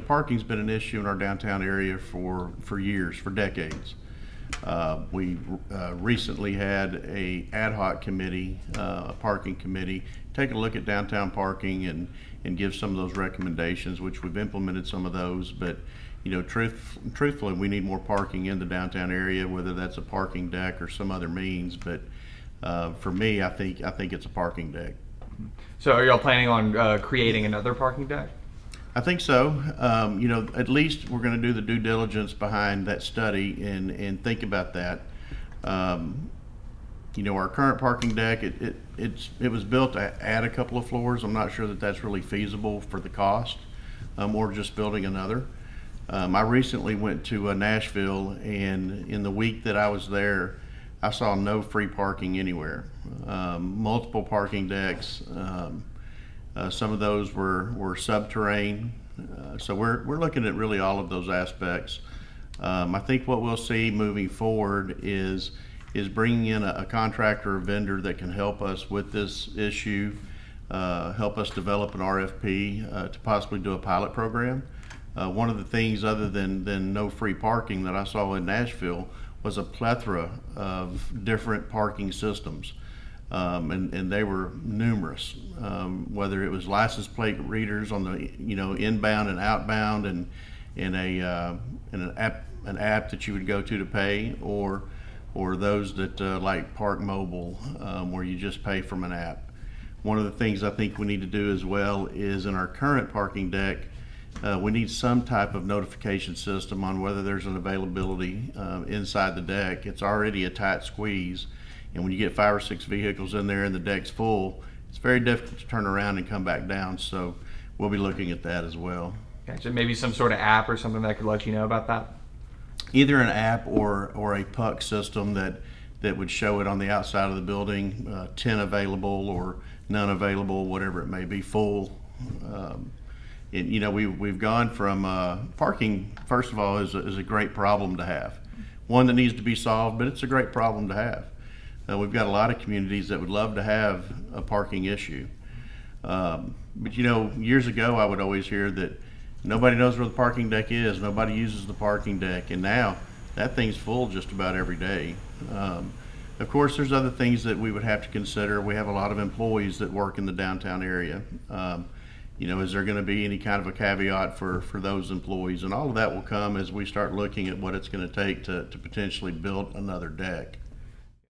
parking's been an issue in our downtown area for years, for decades. We recently had a ad hoc committee, a parking committee, take a look at downtown parking and give some of those recommendations, which we've implemented some of those. But truthfully, we need more parking in the downtown area, whether that's a parking deck or some other means. But for me, I think it's a parking deck. So are y'all planning on creating another parking deck? I think so. At least we're going to do the due diligence behind that study and think about that. Our current parking deck, it was built to add a couple of floors. I'm not sure that that's really feasible for the cost, or just building another. I recently went to Nashville, and in the week that I was there, I saw no free parking anywhere. Multiple parking decks. Some of those were subterranean. So we're looking at really all of those aspects. I think what we'll see moving forward is bringing in a contractor or vendor that can help us with this issue, help us develop an RFP to possibly do a pilot program. One of the things other than no free parking that I saw in Nashville was a plethora of different parking systems. And they were numerous, whether it was license plate readers on the inbound and outbound, and an app that you would go to pay, or those that like Park Mobile, where you just pay from an app. One of the things I think we need to do as well is in our current parking deck, we need some type of notification system on whether there's an availability inside the deck. It's already a tight squeeze. And when you get 5 or 6 vehicles in there and the deck's full, it's very difficult to turn around and come back down. So we'll be looking at that as well. Gotcha. Maybe some sort of app or something that could let you know about that? Either an app or a puck system that would show it on the outside of the building, 10 available or none available, whatever it may be, full. We've gone from parking, first of all, is a great problem to have. One that needs to be solved, but it's a great problem to have. We've got a lot of communities that would love to have a parking issue. But years ago I would always hear that nobody knows where the parking deck is, nobody uses the parking deck, and now that thing's full just about every day. Of course, there's other things that we would have to consider. We have a lot of employees that work in the downtown area. Is there going to be any kind of a caveat for those employees? And all of that will come as we start looking at what it's going to take to potentially build another deck.